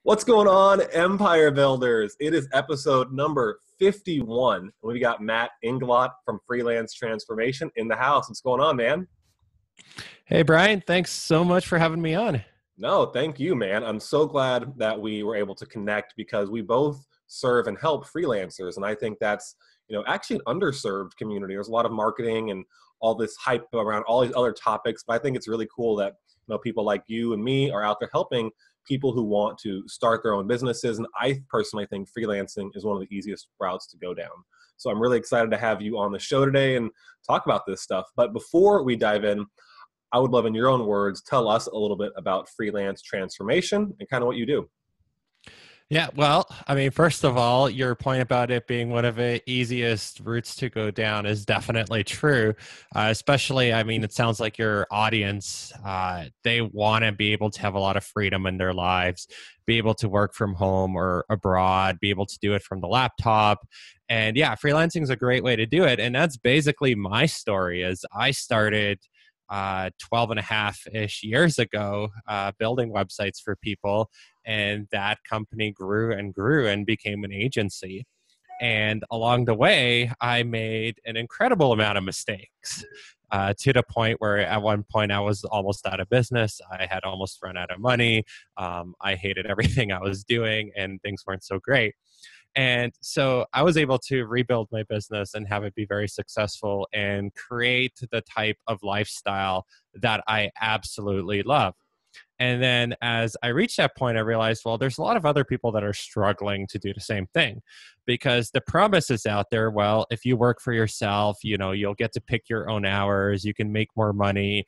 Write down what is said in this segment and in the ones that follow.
What's going on, Empire Builders? It is episode number 51. We got Matt Inglot from Freelance Transformation in the house. What's going on, man? Hey, Brian, thanks so much for having me on. No, thank you, man. I'm so glad that we were able to connect because we both serve and help freelancers. And I think that's, actually an underserved community. There's a lot of marketing and all this hype around all these other topics. But I think it's really cool that, people like you and me are out there helping people who want to start their own businesses. And I personally think freelancing is one of the easiest routes to go down. So I'm really excited to have you on the show today and talk about this stuff. But before we dive in, I would love, in your own words, tell us a little bit about freelance transformation and kind of what you do. Yeah, well, I mean, first of all, your point about it being one of the easiest routes to go down is definitely true. Especially, I mean, it sounds like your audience, they want to be able to have a lot of freedom in their lives, be able to work from home or abroad, be able to do it from the laptop. And yeah, freelancing is a great way to do it. And that's basically my story. Is I started 12 and a half-ish years ago, building websites for people. And that company grew and grew and became an agency. And along the way, I made an incredible amount of mistakes to the point where at one point I was almost out of business. I had almost run out of money. I hated everything I was doing and things weren't so great. And so I was able to rebuild my business and have it be very successful and create the type of lifestyle that I absolutely love. And then as I reached that point, I realized, well, there's a lot of other people that are struggling to do the same thing because the promise is out there. Well, if you work for yourself, you'll get to pick your own hours. You can make more money.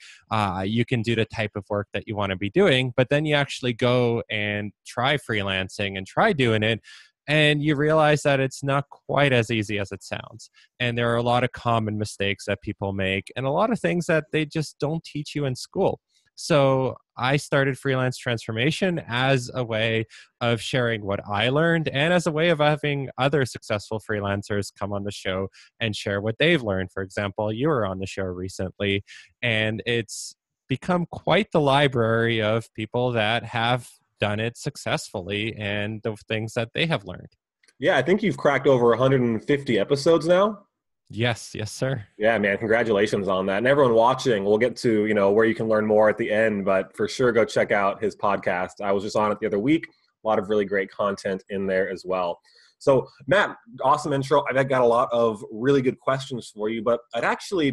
You can do the type of work that you want to be doing. But then you actually go and try freelancing and try doing it. And you realize that it's not quite as easy as it sounds. And there are a lot of common mistakes that people make and a lot of things that they just don't teach you in school. So I started Freelance Transformation as a way of sharing what I learned and as a way of having other successful freelancers come on the show and share what they've learned. For example, you were on the show recently, and it's become quite the library of people that have done it successfully and the things that they have learned. Yeah, I think you've cracked over 150 episodes now. Yes, sir. Yeah, man, congratulations on that. And everyone watching, we'll get to, where you can learn more at the end, but for sure, go check out his podcast. I was just on it the other week. A lot of really great content in there as well. So, Matt, awesome intro. I've got a lot of really good questions for you, but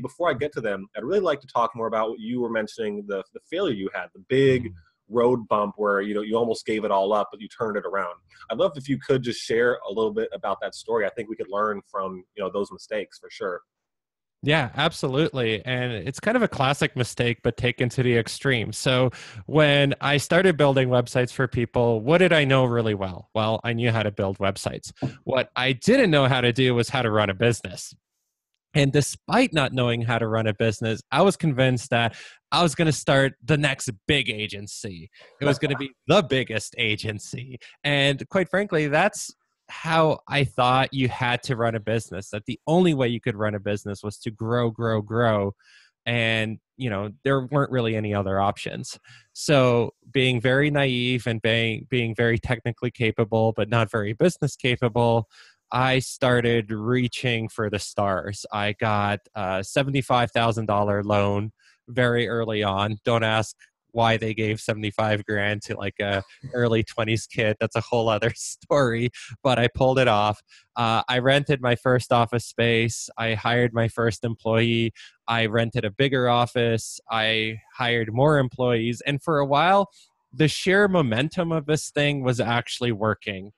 before I get to them, I'd really like to talk more about what you were mentioning, the failure you had, the big road bump where, you almost gave it all up, but you turned it around. I'd love if you could just share a little bit about that story. I think we could learn from, those mistakes for sure. Yeah, absolutely. And it's kind of a classic mistake, but taken to the extreme. So when I started building websites for people, what did I know really well? Well, I knew how to build websites. What I didn't know how to do was how to run a business. And despite not knowing how to run a business, I was convinced that I was going to start the next big agency. It was going to be the biggest agency. And quite frankly, that's how I thought you had to run a business, that the only way you could run a business was to grow, grow, grow. And, there weren't really any other options. So being very naive and being very technically capable, but not very business capable, I started reaching for the stars. I got a $75,000 loan very early on. Don't ask why they gave 75 grand to like a early 20s kid. That's a whole other story, but I pulled it off. I rented my first office space. I hired my first employee. I rented a bigger office. I hired more employees. And for a while, the sheer momentum of this thing was actually working.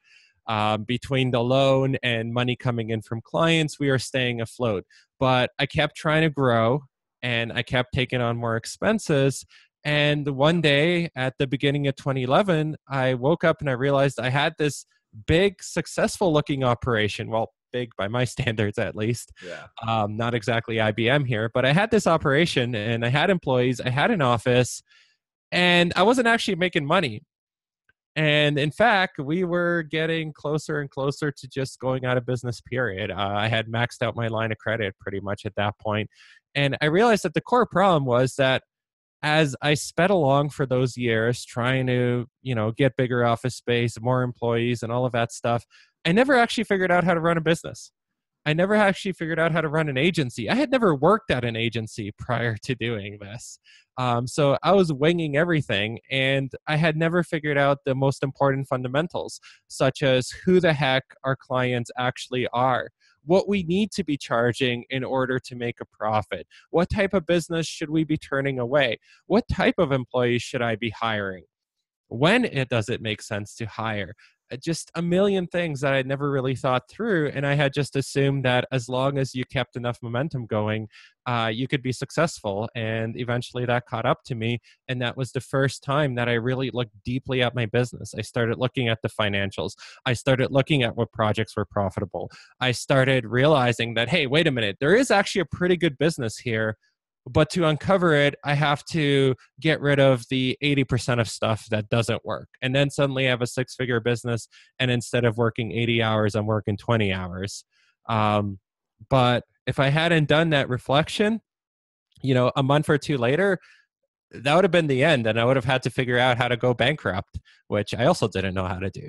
Between the loan and money coming in from clients, we are staying afloat. But I kept trying to grow and I kept taking on more expenses. And one day at the beginning of 2011, I woke up and I realized I had this big, successful looking operation. Well, big by my standards, at least. Yeah. Not exactly IBM here, but I had this operation and I had employees, I had an office, and I wasn't actually making money. And in fact, we were getting closer and closer to just going out of business, period. I had maxed out my line of credit pretty much at that point. And I realized that the core problem was that as I sped along for those years trying to, get bigger office space, more employees and all of that stuff, I never actually figured out how to run a business. I never actually figured out how to run an agency. I had never worked at an agency prior to doing this. So I was winging everything, and I had never figured out the most important fundamentals, such as who the heck our clients actually are, what we need to be charging in order to make a profit, what type of business should we be turning away, what type of employees should I be hiring, when does it make sense to hire. Just a million things that I'd never really thought through, and I had just assumed that as long as you kept enough momentum going, you could be successful. And eventually that caught up to me, and that was the first time that I really looked deeply at my business. I started looking at the financials. I started looking at what projects were profitable. I started realizing that, hey, wait a minute, there is actually a pretty good business here. But to uncover it, I have to get rid of the 80% of stuff that doesn't work. And then suddenly I have a 6-figure business. And instead of working 80 hours, I'm working 20 hours. But if I hadn't done that reflection, a month or two later, that would have been the end. And I would have had to figure out how to go bankrupt, which I also didn't know how to do.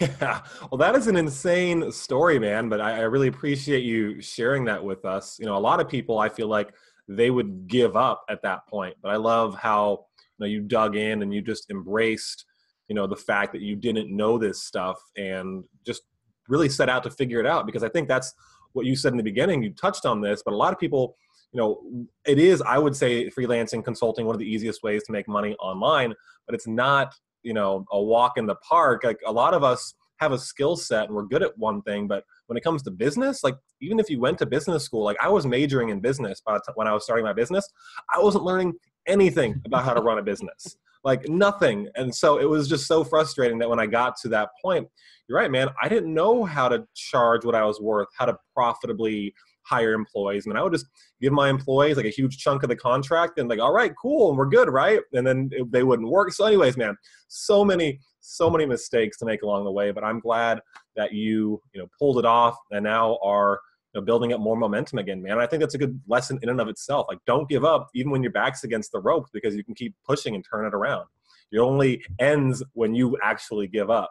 Yeah, well, that is an insane story, man. But I really appreciate you sharing that with us. A lot of people, I feel like they would give up at that point. But I love how you dug in and you just embraced the fact that you didn't know this stuff and just really set out to figure it out. Because I think that's what you said in the beginning. You touched on this, but a lot of people, it is, I would say, freelancing, consulting, one of the easiest ways to make money online. But it's not a walk in the park. Like, a lot of us have a skill set and we're good at one thing, but when it comes to business, like, even if you went to business school, like I was majoring in business, but when I was starting my business, I wasn't learning anything about how to run a business, like nothing. And so it was just so frustrating that when I got to that point, you're right, man, I didn't know how to charge what I was worth, how to profitably hire employees. And I would just give my employees like a huge chunk of the contract and like, all right, cool, and we're good, right? And then they wouldn't work. So anyways, man, so many mistakes to make along the way. But I'm glad that you pulled it off and now are building up more momentum again, man. I think that's a good lesson in and of itself. Like, don't give up even when your back's against the ropes, because you can keep pushing and turn it around. It only ends when you actually give up.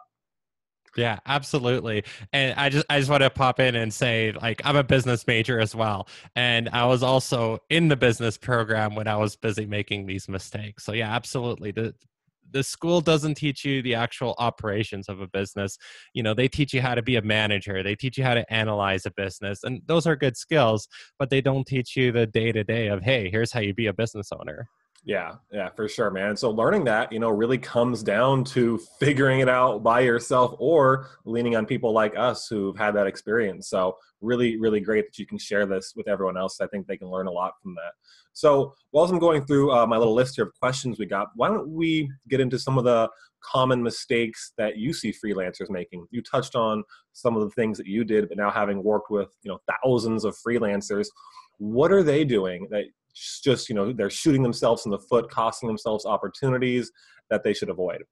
Yeah, absolutely. And I just want to pop in and say, like, I'm a business major as well. And I was also in the business program when I was busy making these mistakes. So yeah, absolutely. The school doesn't teach you the actual operations of a business. They teach you how to be a manager. They teach you how to analyze a business. And those are good skills, but they don't teach you the day-to-day of, hey, here's how you be a business owner. Yeah, for sure, man. So learning that, really comes down to figuring it out by yourself or leaning on people like us who've had that experience. So really, really great that you can share this with everyone else. I think they can learn a lot from that. So while I'm going through my little list here of questions we got, why don't we get into some of the common mistakes that you see freelancers making? You touched on some of the things that you did, but now having worked with, thousands of freelancers, what are they doing that just they're shooting themselves in the foot, costing themselves opportunities that they should avoid?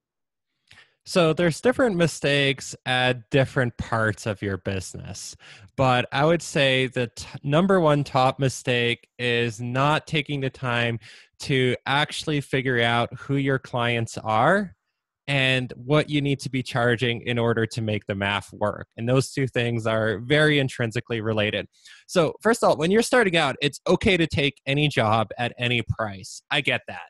So there's different mistakes at different parts of your business. But I would say the number one top mistake is not taking the time to actually figure out who your clients are and what you need to be charging in order to make the math work. And those two things are very intrinsically related. So first of all, when you're starting out, it's okay to take any job at any price. I get that.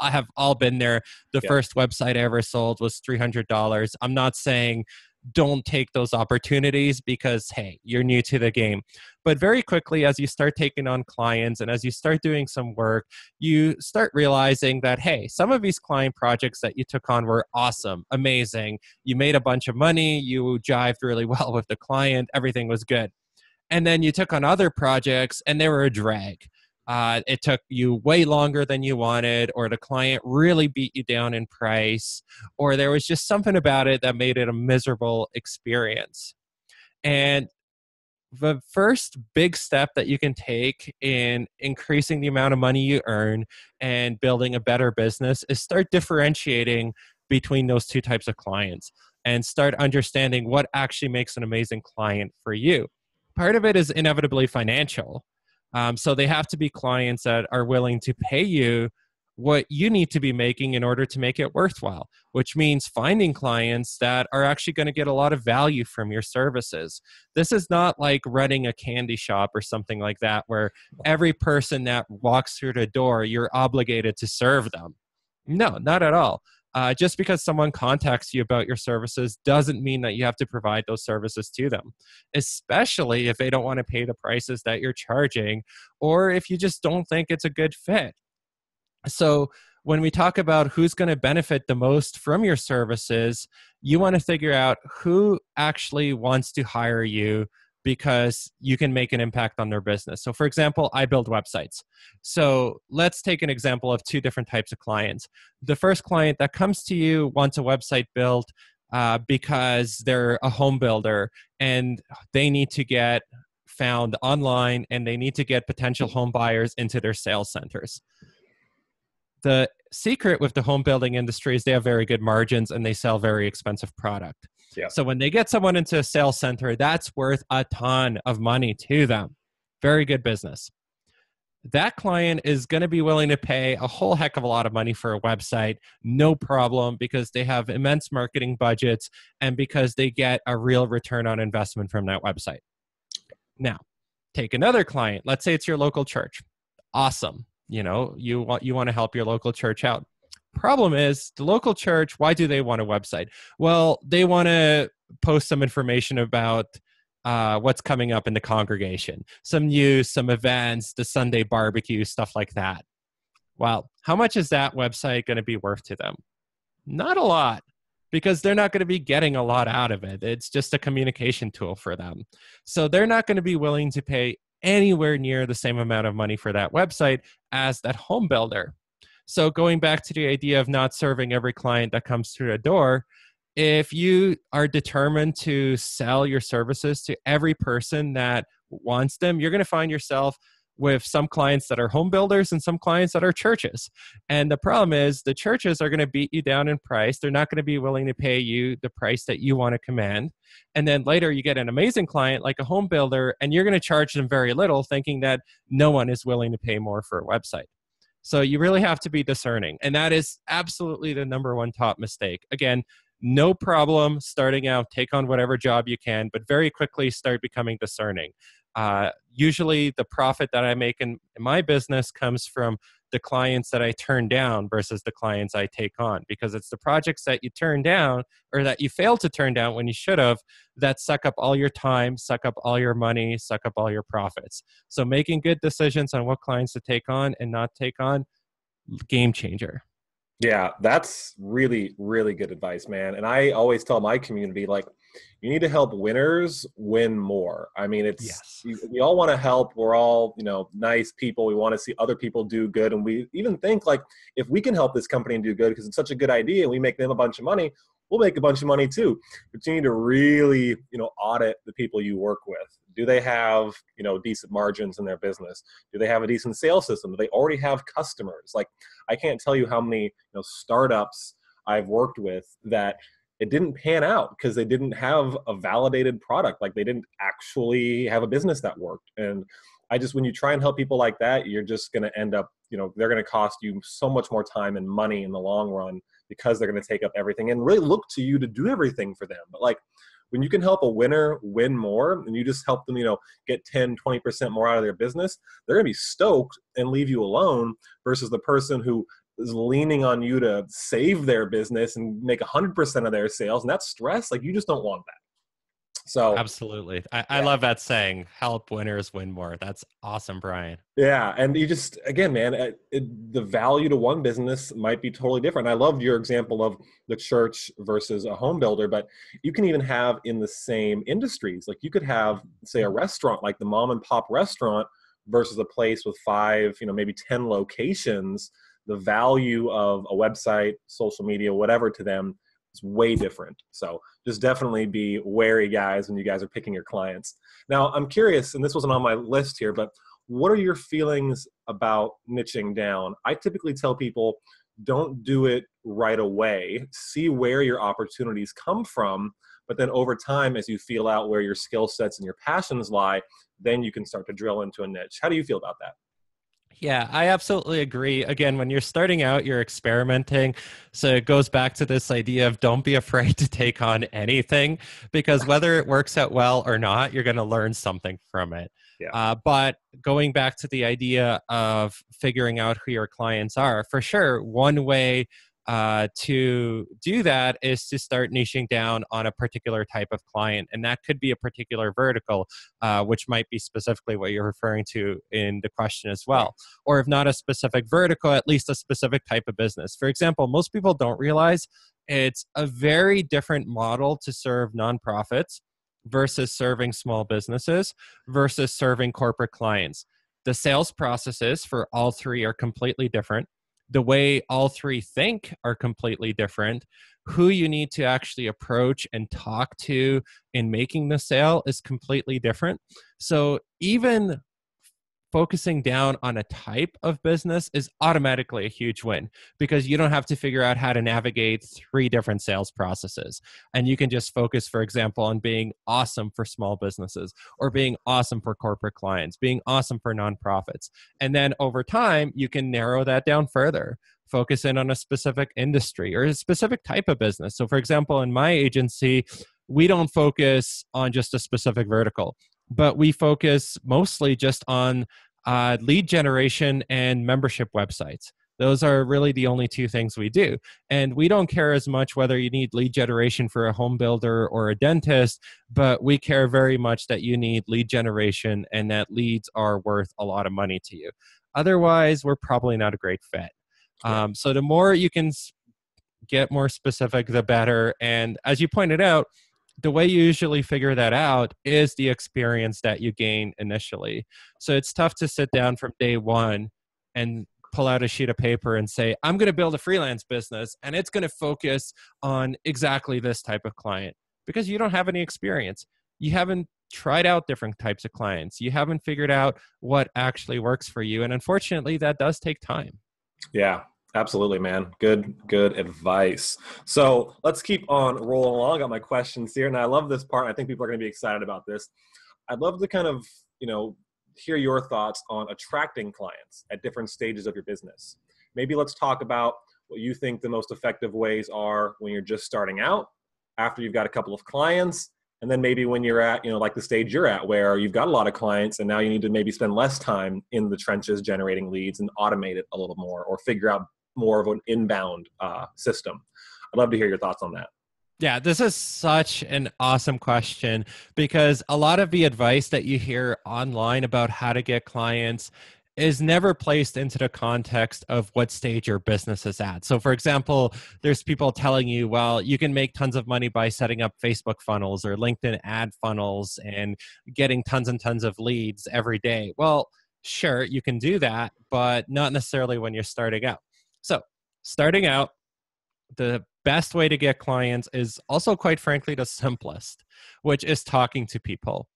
I have all been there. The first website I ever sold was $300. I'm not saying don't take those opportunities because, hey, you're new to the game. But very quickly, as you start taking on clients and as you start doing some work, you start realizing that, hey, some of these client projects that you took on were awesome, amazing. You made a bunch of money. You jived really well with the client. Everything was good. And then you took on other projects and they were a drag. It took you way longer than you wanted, or the client really beat you down in price, or there was just something about it that made it a miserable experience. And the first big step that you can take in increasing the amount of money you earn and building a better business is start differentiating between those two types of clients and start understanding what actually makes an amazing client for you. Part of it is inevitably financial. So they have to be clients that are willing to pay you what you need to be making in order to make it worthwhile, which means finding clients that are actually going to get a lot of value from your services. This is not like running a candy shop or something like that, where every person that walks through the door, you're obligated to serve them. No, not at all. Just because someone contacts you about your services doesn't mean that you have to provide those services to them, especially if they don't want to pay the prices that you're charging, or if you just don't think it's a good fit. So when we talk about who's going to benefit the most from your services, you want to figure out who actually wants to hire you because you can make an impact on their business. So for example, I build websites. So let's take an example of two different types of clients. The first client that comes to you wants a website built because they're a home builder and they need to get found online and they need to get potential home buyers into their sales centers. The secret with the home building industry is they have very good margins and they sell very expensive product. Yeah. So when they get someone into a sales center, that's worth a ton of money to them. Very good business. That client is going to be willing to pay a whole heck of a lot of money for a website, no problem, because they have immense marketing budgets and because they get a real return on investment from that website. Now, take another client. Let's say it's your local church. Awesome. You want to help your local church out. Problem is, the local church, why do they want a website? Well, they want to post some information about what's coming up in the congregation, some news, some events, the Sunday barbecue, stuff like that. Well, how much is that website going to be worth to them? Not a lot, because they're not going to be getting a lot out of it. It's just a communication tool for them. So they're not going to be willing to pay anywhere near the same amount of money for that website as that home builder. So going back to the idea of not serving every client that comes through the door, if you are determined to sell your services to every person that wants them, you're going to find yourself with some clients that are home builders and some clients that are churches. And the problem is the churches are going to beat you down in price. They're not going to be willing to pay you the price that you want to command. And then later you get an amazing client like a home builder and you're going to charge them very little, thinking that no one is willing to pay more for a website. So you really have to be discerning. And that is absolutely the number one top mistake. Again, no problem starting out, take on whatever job you can, but very quickly start becoming discerning. Usually the profit that I make in my business comes from the clients that I turn down versus the clients I take on, because it's the projects that you turn down or that you fail to turn down when you should have that suck up all your time, suck up all your money, suck up all your profits. So making good decisions on what clients to take on and not take on, game changer. Yeah, that's really, really good advice, man. And I always tell my community, like, you need to help winners win more. I mean, we all want to help. We're all, nice people. We want to see other people do good. And we even think like, if we can help this company do good because it's such a good idea and we make them a bunch of money, we'll make a bunch of money too. But you need to really, audit the people you work with. Do they have, decent margins in their business? Do they have a decent sales system? Do they already have customers? Like, I can't tell you how many, startups I've worked with that it didn't pan out because they didn't have a validated product. Like, they didn't actually have a business that worked. And when you try and help people like that, you're just going to end up, they're going to cost you so much more time and money in the long run because they're going to take up everything and really look to you to do everything for them. But like, when you can help a winner win more and you just help them, get 10, 20% more out of their business, they're going to be stoked and leave you alone versus the person who is leaning on you to save their business and make 100% of their sales. And that's stress. Like, you just don't want that. So absolutely. I love that saying, help winners win more. That's awesome, Brian. Yeah. And you just, again, man, the value to one business might be totally different. I loved your example of the church versus a home builder, but you can even have in the same industries. Like, you could have, say, a restaurant, like the mom and pop restaurant versus a place with 5, maybe 10 locations. The value of a website, social media, whatever to them is way different. So just definitely be wary, guys, when you guys are picking your clients. Now, I'm curious, and this wasn't on my list here, but what are your feelings about niching down? I typically tell people, don't do it right away. See where your opportunities come from. But then over time, as you feel out where your skill sets and your passions lie, then you can start to drill into a niche. How do you feel about that? Yeah, I absolutely agree. Again, when you're starting out, you're experimenting. So it goes back to this idea of don't be afraid to take on anything, because whether it works out well or not, you're going to learn something from it. Yeah. But going back to the idea of figuring out who your clients are, for sure, one way to do that is to start niching down on a particular type of client. And that could be a particular vertical, which might be specifically what you're referring to in the question as well. Or if not a specific vertical, at least a specific type of business. For example, most people don't realize it's a very different model to serve nonprofits versus serving small businesses versus serving corporate clients. The sales processes for all three are completely different. The way all three think are completely different. Who you need to actually approach and talk to in making the sale is completely different. So even focusing down on a type of business is automatically a huge win, because you don't have to figure out how to navigate three different sales processes. And you can just focus, for example, on being awesome for small businesses, or being awesome for corporate clients, being awesome for nonprofits. And then over time, you can narrow that down further, focus in on a specific industry or a specific type of business. So for example, in my agency, we don't focus on just a specific vertical, but we focus mostly just on lead generation and membership websites. Those are really the only two things we do. And we don't care as much whether you need lead generation for a home builder or a dentist, but we care very much that you need lead generation and that leads are worth a lot of money to you. Otherwise, we're probably not a great fit. So the more you can get more specific, the better. And as you pointed out, the way you usually figure that out is the experience that you gain initially. So it's tough to sit down from day one and pull out a sheet of paper and say, I'm going to build a freelance business and it's going to focus on exactly this type of client, because you don't have any experience. You haven't tried out different types of clients. You haven't figured out what actually works for you. And unfortunately, that does take time. Yeah. Absolutely, man. Good advice. So let's keep on rolling along. I got my questions here, and I love this part. I think people are going to be excited about this. I'd love to kind of, hear your thoughts on attracting clients at different stages of your business. Maybe let's talk about what you think the most effective ways are when you're just starting out, after you've got a couple of clients, and then maybe when you're at, like the stage you're at where you've got a lot of clients and now you need to maybe spend less time in the trenches generating leads and automate it a little more, or figure out more of an inbound system. I'd love to hear your thoughts on that. Yeah, this is such an awesome question, because a lot of the advice that you hear online about how to get clients is never placed into the context of what stage your business is at. So for example, there's people telling you, well, you can make tons of money by setting up Facebook funnels or LinkedIn ad funnels and getting tons and tons of leads every day. Well, sure, you can do that, but not necessarily when you're starting out. So starting out, the best way to get clients is also, quite frankly, the simplest, which is talking to people.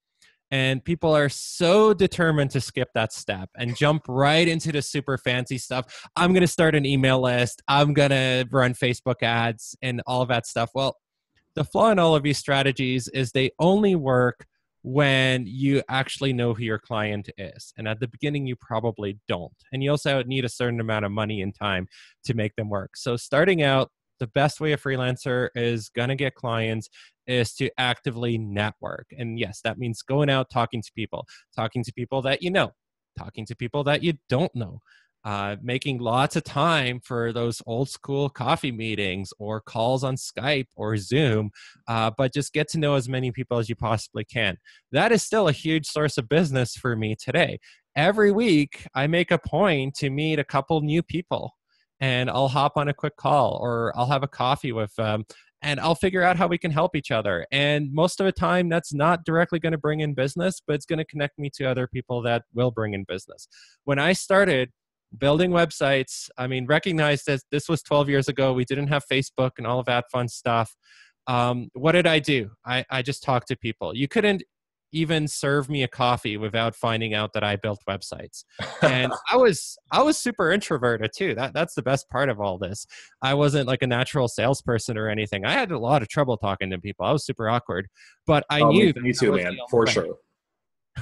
And people are so determined to skip that step and jump right into the super fancy stuff. I'm going to start an email list. I'm going to run Facebook ads and all of that stuff. Well, the flaw in all of these strategies is they only work when you actually know who your client is. And at the beginning, you probably don't. And you also need a certain amount of money and time to make them work. So starting out, the best way a freelancer is going to get clients is to actively network. And yes, that means going out, talking to people that you know, talking to people that you don't know, making lots of time for those old school coffee meetings or calls on Skype or Zoom, but just get to know as many people as you possibly can. That is still a huge source of business for me today. Every week, I make a point to meet a couple new people, and I'll hop on a quick call or I'll have a coffee with them, and I'll figure out how we can help each other. And most of the time, that's not directly going to bring in business, but it's going to connect me to other people that will bring in business. When I started building websites, recognize that this was 12 years ago. We didn't have Facebook and all of that fun stuff. What did I do? I just talked to people. You couldn't even serve me a coffee without finding out that I built websites. And I was super introverted too. That's the best part of all this. I wasn't like a natural salesperson or anything. I had a lot of trouble talking to people. I was super awkward, but I knew that me too, man, for sure.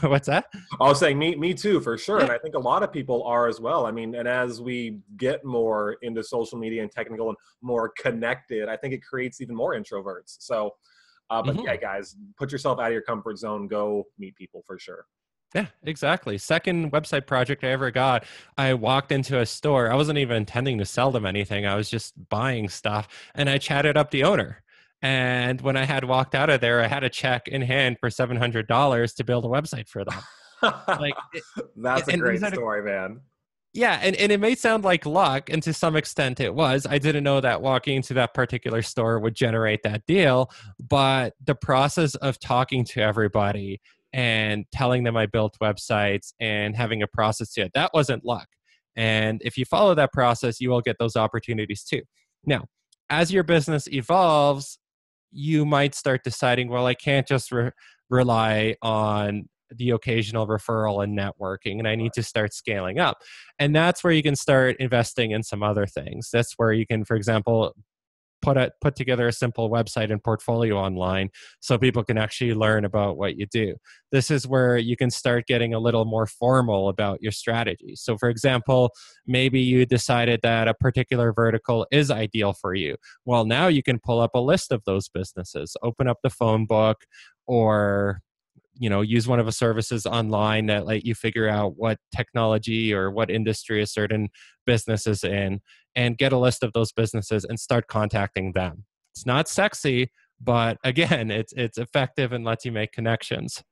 What's that? I was saying me too, for sure. Yeah. And I think a lot of people are as well. I mean, and as we get more into social media and technical and more connected, I think it creates even more introverts. So, but yeah, Mhm. guys, put yourself out of your comfort zone, go meet people for sure. Yeah, exactly. Second website project I ever got, I walked into a store. I wasn't even intending to sell them anything. I was just buying stuff and I chatted up the owner. And when I had walked out of there, I had a check in hand for $700 to build a website for them. Like, That's a and these great are the, story, man. yeah, and it may sound like luck, and to some extent it was. I didn't know that walking into that particular store would generate that deal, but the process of talking to everybody and telling them I built websites and having a process to it, that wasn't luck. And if you follow that process, you will get those opportunities too. Now, as your business evolves, you might start deciding, well, I can't just rely on the occasional referral and networking, and I need to start scaling up. And that's where you can start investing in some other things. That's where you can, for example, put together a simple website and portfolio online so people can actually learn about what you do. This is where you can start getting a little more formal about your strategy. So for example, maybe you decided that a particular vertical is ideal for you. Well, now you can pull up a list of those businesses, open up the phone book, or use one of the services online that let you figure out what technology or what industry a certain business is in, and get a list of those businesses and start contacting them. It's not sexy, but again, it's effective and lets you make connections.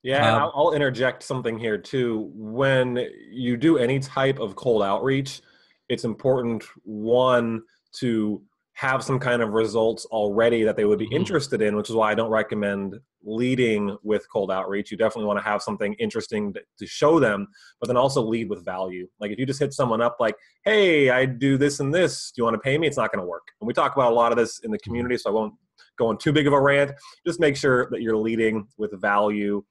Yeah, and um, I'll interject something here too. When you do any type of cold outreach, it's important, one, to have some kind of results already that they would be mhm. interested in, which is why I don't recommend leading with cold outreach. You definitely want to have something interesting to show them, but then also lead with value. Like if you just hit someone up like, hey, I do this and this, do you want to pay me? It's not going to work. And we talk about a lot of this in the community, so I won't go on too big of a rant. Just make sure that you're leading with value.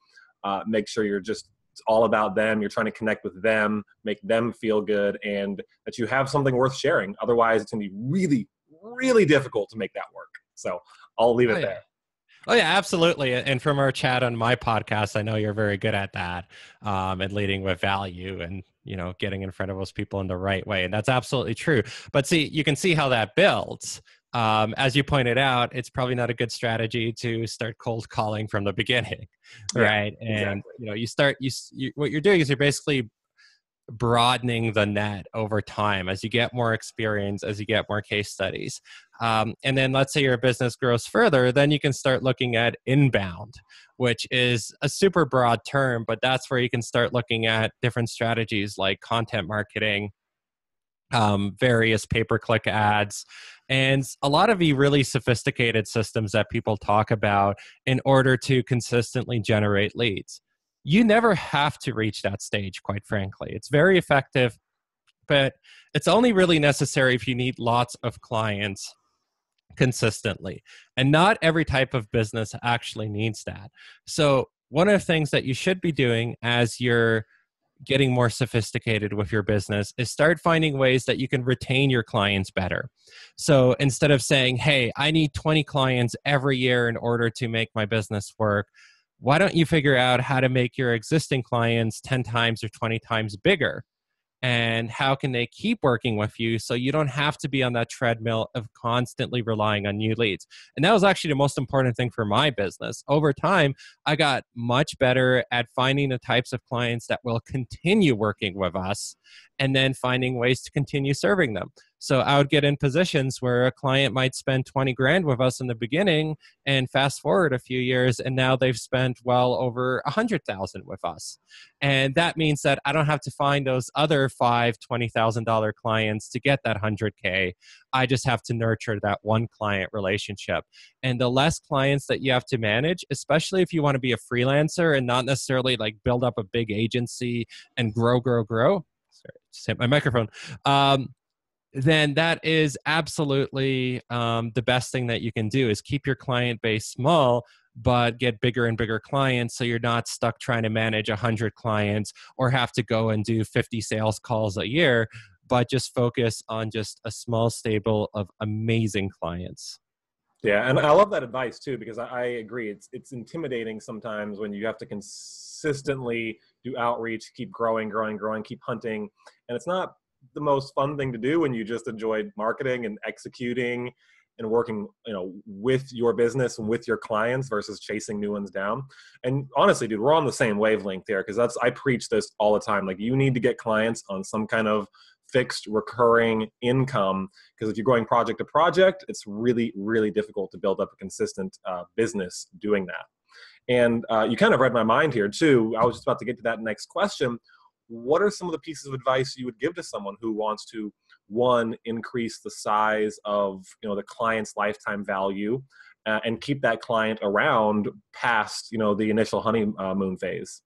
Make sure you're just, it's all about them. You're trying to connect with them, make them feel good, and that you have something worth sharing. Otherwise, it's going to be really, really difficult to make that work. So I'll leave Oh it yeah. there. Oh yeah, absolutely. And from our chat on my podcast, I know you're very good at that, and leading with value, and getting in front of those people in the right way. And that's absolutely true. But see, you can see how that builds. As you pointed out, it's probably not a good strategy to start cold calling from the beginning, Yeah, right? And exactly. what you're doing is you're basically broadening the net over time as you get more experience, as you get more case studies. And then let's say your business grows further, then you can start looking at inbound, which is a super broad term, but that's where you can start looking at different strategies like content marketing, various pay-per-click ads, and a lot of the really sophisticated systems that people talk about in order to consistently generate leads. You never have to reach that stage, quite frankly. It's very effective, but it's only really necessary if you need lots of clients consistently. And not every type of business actually needs that. So, one of the things that you should be doing as you're getting more sophisticated with your business is start finding ways that you can retain your clients better. So instead of saying, hey, I need 20 clients every year in order to make my business work, why don't you figure out how to make your existing clients 10 times or 20 times bigger? And how can they keep working with you so you don't have to be on that treadmill of constantly relying on new leads? And that was actually the most important thing for my business. Over time, I got much better at finding the types of clients that will continue working with us and then finding ways to continue serving them. So I would get in positions where a client might spend 20 grand with us in the beginning, and fast forward a few years and now they've spent well over 100,000 with us. And that means that I don't have to find those other five $20,000 clients to get that 100K. I just have to nurture that one client relationship. And the less clients that you have to manage, especially if you want to be a freelancer and not necessarily like build up a big agency and grow, grow, grow. Sorry, just hit my microphone. Then that is absolutely the best thing that you can do is keep your client base small, but get bigger and bigger clients so you're not stuck trying to manage 100 clients or have to go and do 50 sales calls a year, but just focus on just a small stable of amazing clients. Yeah, and I love that advice too, because I agree. It's intimidating sometimes when you have to consistently do outreach, keep growing, keep hunting. And it's not the most fun thing to do when you just enjoy marketing and executing and working, with your business and with your clients versus chasing new ones down. And honestly, dude, we're on the same wavelength there, because I preach this all the time. Like, you need to get clients on some kind of fixed recurring income, because if you're going project to project, it's really, really difficult to build up a consistent business doing that. And you kind of read my mind here too. I was just about to get to that next question. What are some of the pieces of advice you would give to someone who wants to, one, increase the size of the client's lifetime value, and keep that client around past the initial honeymoon phase?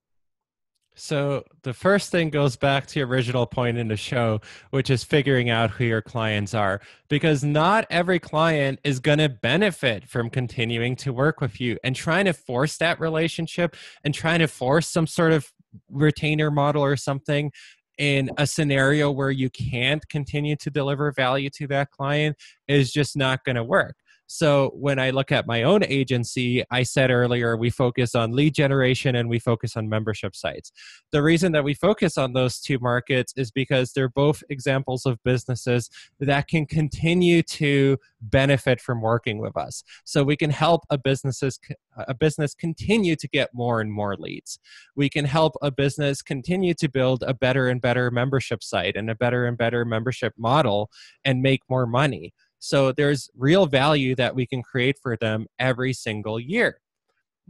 So the first thing goes back to your original point in the show, which is figuring out who your clients are, because not every client is going to benefit from continuing to work with you, and trying to force that relationship and trying to force some sort of retainer model or something in a scenario where you can't continue to deliver value to that client is just not going to work. So when I look at my own agency, I said earlier, we focus on lead generation and we focus on membership sites. The reason that we focus on those two markets is because they're both examples of businesses that can continue to benefit from working with us. So we can help a business continue to get more and more leads. We can help a business continue to build a better and better membership site and a better and better membership model and make more money. So there's real value that we can create for them every single year.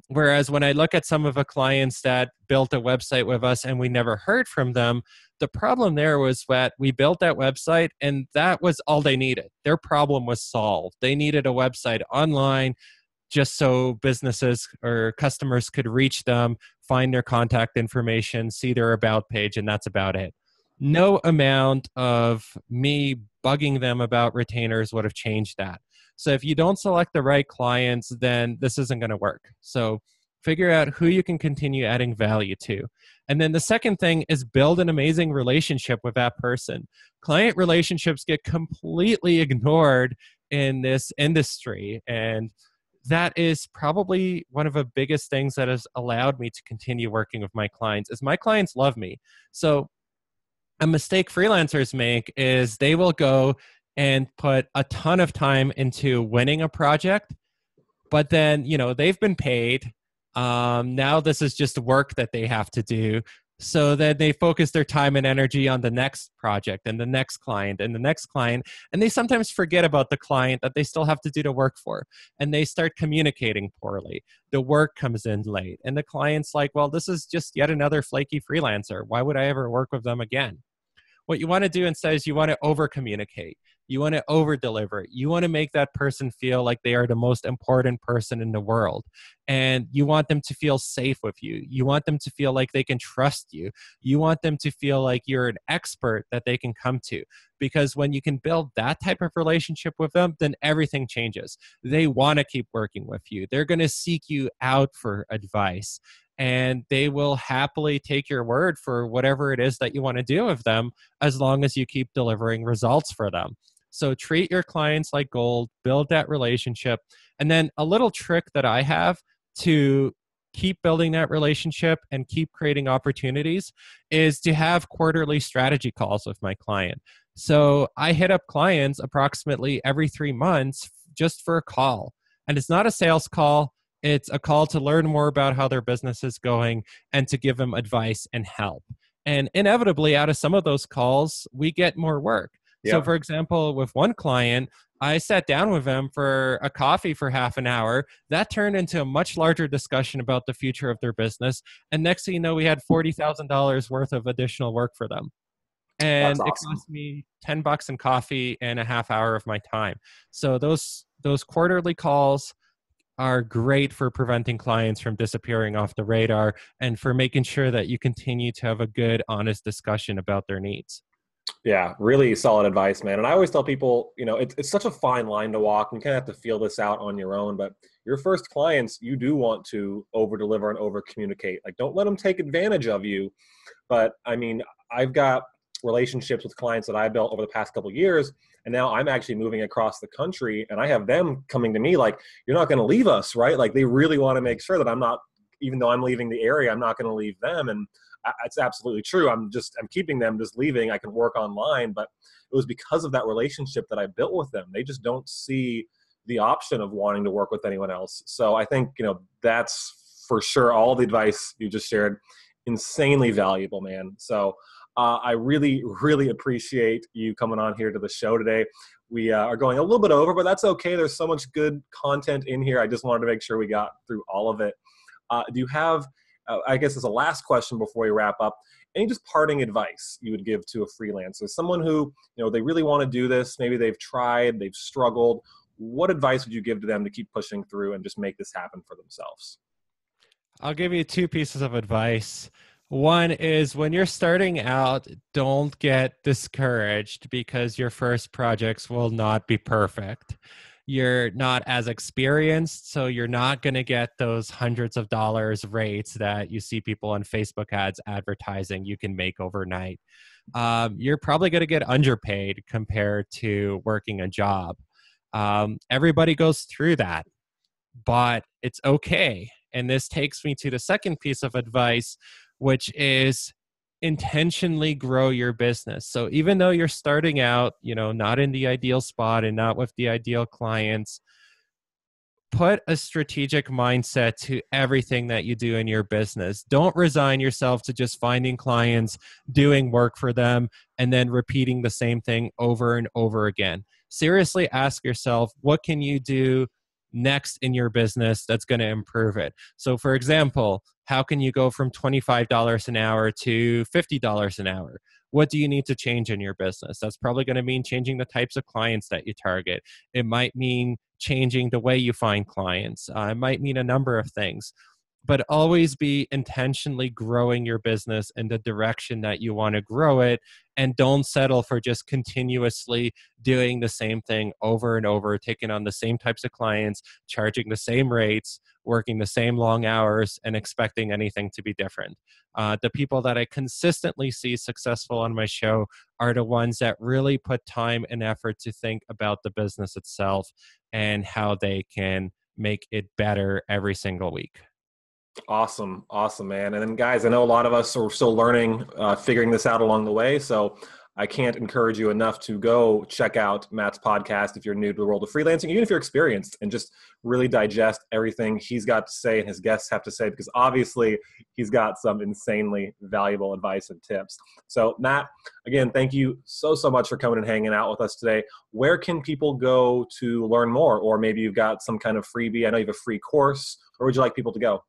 Whereas when I look at some of the clients that built a website with us and we never heard from them, the problem there was that we built that website and that was all they needed. Their problem was solved. They needed a website online just so businesses or customers could reach them, find their contact information, see their about page, and that's about it. No amount of me bugging them about retainers would have changed that. So if you don't select the right clients, then this isn't going to work. So figure out who you can continue adding value to. And then the second thing is build an amazing relationship with that person. Client relationships get completely ignored in this industry. And that is probably one of the biggest things that has allowed me to continue working with my clients is my clients love me. So a mistake freelancers make is they will go and put a ton of time into winning a project, but then, they've been paid. Now this is just work that they have to do. So that they focus their time and energy on the next project and the next client and the next client. And they sometimes forget about the client that they still have to do the work for. And they start communicating poorly. The work comes in late. And the client's like, well, this is just yet another flaky freelancer. Why would I ever work with them again? What you want to do instead is you want to over communicate. You want to over deliver. You want to make that person feel like they are the most important person in the world. And you want them to feel safe with you. You want them to feel like they can trust you. You want them to feel like you're an expert that they can come to. Because when you can build that type of relationship with them, then everything changes. They want to keep working with you. They're going to seek you out for advice. And they will happily take your word for whatever it is that you want to do with them, as long as you keep delivering results for them. So treat your clients like gold, build that relationship. And then a little trick that I have to keep building that relationship and keep creating opportunities is to have quarterly strategy calls with my client. So I hit up clients approximately every 3 months just for a call. And it's not a sales call. It's a call to learn more about how their business is going and to give them advice and help. And inevitably, out of some of those calls, we get more work. Yeah. So for example, with one client, I sat down with them for a coffee for half an hour. That turned into a much larger discussion about the future of their business. And next thing you know, we had $40,000 worth of additional work for them. And That's it awesome. cost me $10 in coffee and a half hour of my time. So those quarterly calls are great for preventing clients from disappearing off the radar and for making sure that you continue to have a good, honest discussion about their needs. Yeah, really solid advice, man. And I always tell people, it's such a fine line to walk. You kind of have to feel this out on your own. But your first clients, you do want to over deliver and over communicate. Like, don't let them take advantage of you. But I mean, I've got relationships with clients that I built over the past couple of years, and now I'm actually moving across the country, and I have them coming to me like, "You're not going to leave us, right?" Like, they really want to make sure that I'm not even though I'm leaving the area, I'm not going to leave them. And it's absolutely true. I'm keeping them, just leaving. I can work online, but it was because of that relationship that I built with them. They just don't see the option of wanting to work with anyone else. So I think, that's for sure all the advice you just shared, insanely valuable, man. So I really, really appreciate you coming on here to the show today. We are going a little bit over, but that's okay. There's so much good content in here. I just wanted to make sure we got through all of it. Do you have, I guess as a last question before we wrap up, any just parting advice you would give to a freelancer, someone who, they really want to do this, maybe they've tried, they've struggled. What advice would you give to them to keep pushing through and just make this happen for themselves? I'll give you two pieces of advice. One is when you're starting out, don't get discouraged because your first projects will not be perfect. You're not as experienced, so you're not going to get those hundreds of dollars rates that you see people on Facebook ads advertising you can make overnight. You're probably going to get underpaid compared to working a job. Everybody goes through that, but it's okay. And this takes me to the second piece of advice, which is intentionally grow your business. So even though you're starting out, not in the ideal spot and not with the ideal clients, put a strategic mindset to everything that you do in your business. Don't resign yourself to just finding clients, doing work for them, and then repeating the same thing over and over again. Seriously ask yourself, what can you do next in your business that's going to improve it? So for example, how can you go from $25 an hour to $50 an hour? What do you need to change in your business? That's probably going to mean changing the types of clients that you target. It might mean changing the way you find clients. It might mean a number of things, but always be intentionally growing your business in the direction that you want to grow it. And don't settle for just continuously doing the same thing over and over, taking on the same types of clients, charging the same rates, working the same long hours, and expecting anything to be different. The people that I consistently see successful on my show are the ones that really put time and effort to think about the business itself and how they can make it better every single week. Awesome, man. And then guys, I know a lot of us are still learning, figuring this out along the way. So I can't encourage you enough to go check out Matt's podcast if you're new to the world of freelancing, even if you're experienced, and just really digest everything he's got to say and his guests have to say, because obviously he's got some insanely valuable advice and tips. So Matt, again, thank you so much for coming and hanging out with us today. Where can people go to learn more? Or maybe you've got some kind of freebie. I know you have a free course. Where would you like people to go?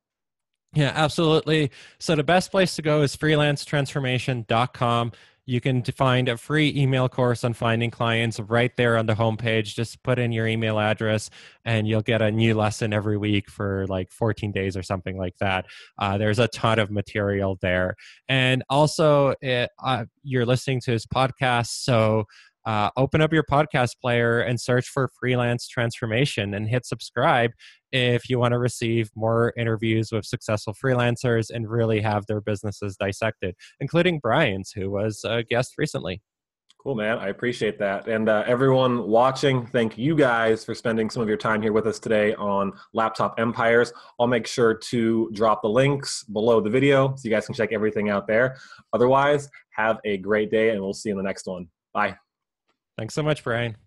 Yeah, absolutely. So the best place to go is freelancetransformation.com. You can find a free email course on finding clients right there on the homepage. Just put in your email address and you'll get a new lesson every week for like 14 days or something like that. There's a ton of material there. And also, you're listening to his podcast, so open up your podcast player and search for Freelance Transformation and hit subscribe if you want to receive more interviews with successful freelancers and really have their businesses dissected, including Brian's, who was a guest recently. Cool, man. I appreciate that. And everyone watching, thank you guys for spending some of your time here with us today on Laptop Empires. I'll make sure to drop the links below the video so you guys can check everything out there. Otherwise, have a great day and we'll see you in the next one. Bye. Thanks so much, Brian.